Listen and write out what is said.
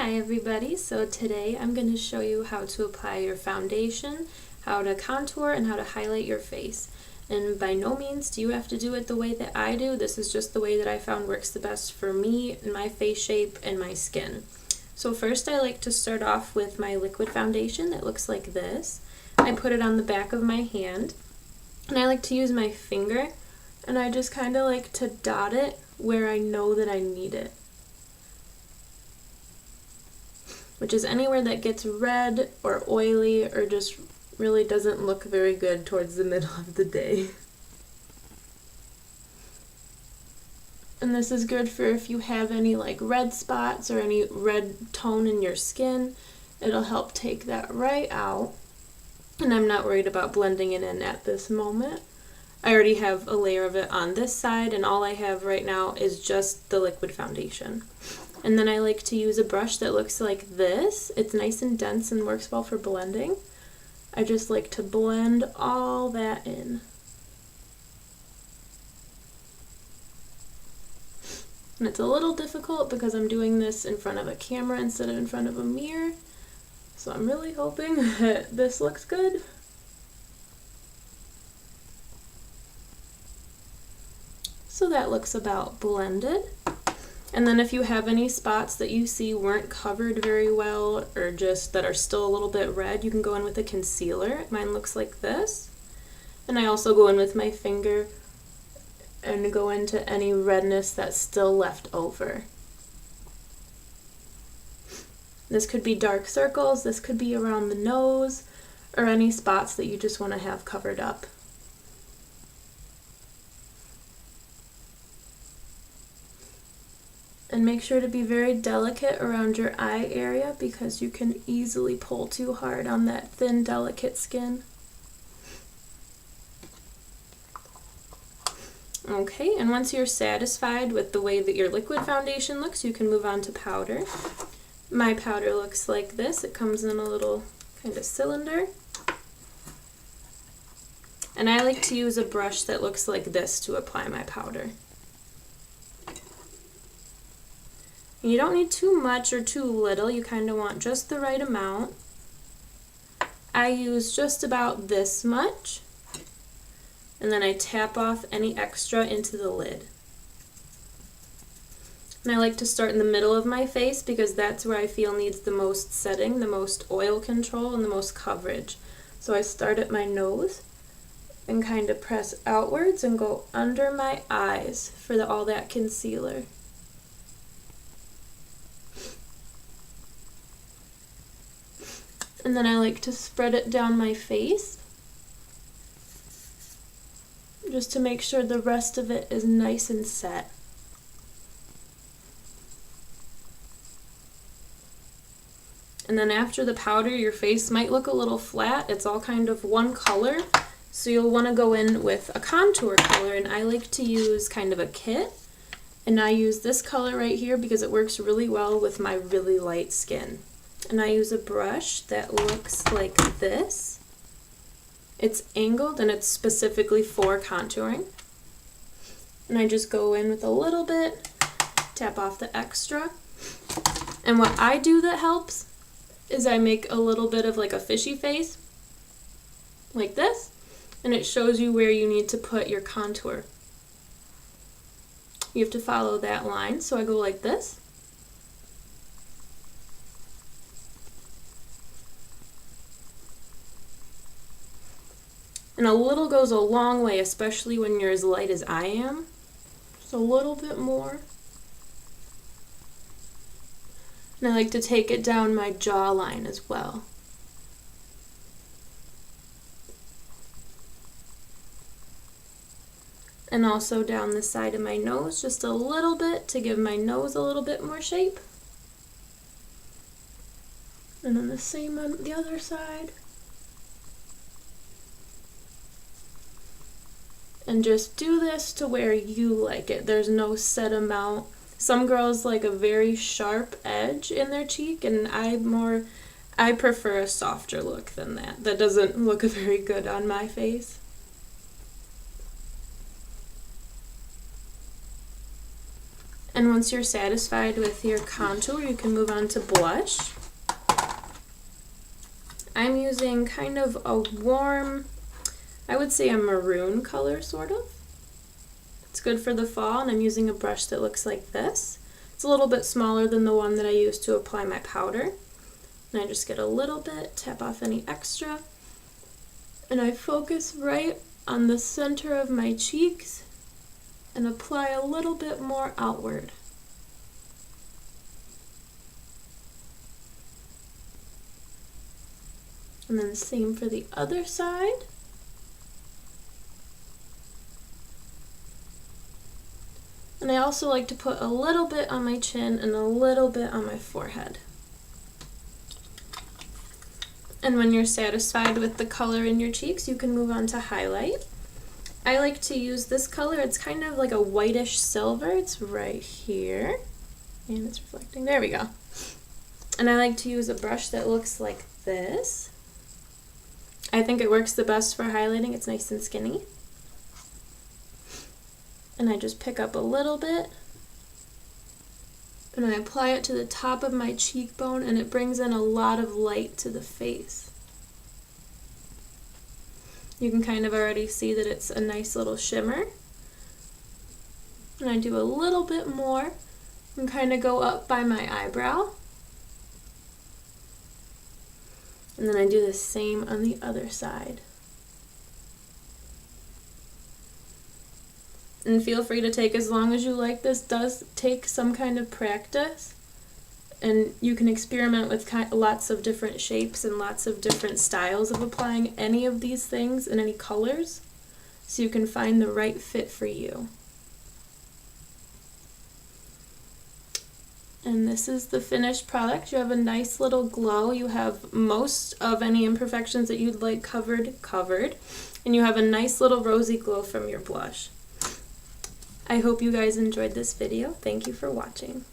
Hi everybody, so today I'm going to show you how to apply your foundation, how to contour, and how to highlight your face. And by no means do you have to do it the way that I do. This is just the way that I found works the best for me and my face shape and my skin. So first I like to start off with my liquid foundation that looks like this. I put it on the back of my hand and I like to use my finger and I just kind of like to dot it where I know that I need it, which is anywhere that gets red or oily or just really doesn't look very good towards the middle of the day. And this is good for if you have any like red spots or any red tone in your skin. It'll help take that right out. And I'm not worried about blending it in at this moment. I already have a layer of it on this side, and all I have right now is just the liquid foundation. And then I like to use a brush that looks like this. It's nice and dense and works well for blending. I just like to blend all that in. And it's a little difficult because I'm doing this in front of a camera instead of in front of a mirror. So I'm really hoping that this looks good. So that looks about blended. And then if you have any spots that you see weren't covered very well or just that are still a little bit red, you can go in with a concealer. Mine looks like this. And I also go in with my finger and go into any redness that's still left over. This could be dark circles, this could be around the nose, or any spots that you just want to have covered up. And make sure to be very delicate around your eye area because you can easily pull too hard on that thin, delicate skin. Okay, and once you're satisfied with the way that your liquid foundation looks, you can move on to powder. My powder looks like this. It comes in a little kind of cylinder. And I like to use a brush that looks like this to apply my powder. You don't need too much or too little, you kind of want just the right amount. I use just about this much, and then I tap off any extra into the lid. And I like to start in the middle of my face because that's where I feel needs the most setting, the most oil control, and the most coverage. So I start at my nose and kind of press outwards and go under my eyes for all that concealer. And then I like to spread it down my face just to make sure the rest of it is nice and set. And then after the powder, your face might look a little flat. It's all kind of one color, so you'll want to go in with a contour color, and I like to use kind of a kit. And I use this color right here because it works really well with my really light skin. And I use a brush that looks like this. It's angled and it's specifically for contouring. And I just go in with a little bit, tap off the extra. And what I do that helps is I make a little bit of like a fishy face, like this, and it shows you where you need to put your contour. You have to follow that line, so I go like this. And a little goes a long way, especially when you're as light as I am. Just a little bit more. And I like to take it down my jawline as well. And also down the side of my nose, just a little bit to give my nose a little bit more shape. And then the same on the other side. And just do this to where you like it. There's no set amount. Some girls like a very sharp edge in their cheek, and I prefer a softer look than that. That doesn't look very good on my face. And once you're satisfied with your contour, you can move on to blush. I'm using kind of a warm, I would say a maroon color, sort of. It's good for the fall, and I'm using a brush that looks like this. It's a little bit smaller than the one that I used to apply my powder. And I just get a little bit, tap off any extra, and I focus right on the center of my cheeks and apply a little bit more outward. And then the same for the other side. And I also like to put a little bit on my chin and a little bit on my forehead. And when you're satisfied with the color in your cheeks, you can move on to highlight. I like to use this color. It's kind of like a whitish silver. It's right here. And it's reflecting. There we go. And I like to use a brush that looks like this. I think it works the best for highlighting. It's nice and skinny. And I just pick up a little bit and I apply it to the top of my cheekbone, and it brings in a lot of light to the face. You can kind of already see that it's a nice little shimmer. And I do a little bit more and kind of go up by my eyebrow. And then I do the same on the other side. And feel free to take as long as you like. This does take some kind of practice, and you can experiment with lots of different shapes and lots of different styles of applying any of these things in any colors, so you can find the right fit for you. And this is the finished product. You have a nice little glow. You have most of any imperfections that you'd like covered, and you have a nice little rosy glow from your blush. I hope you guys enjoyed this video. Thank you for watching.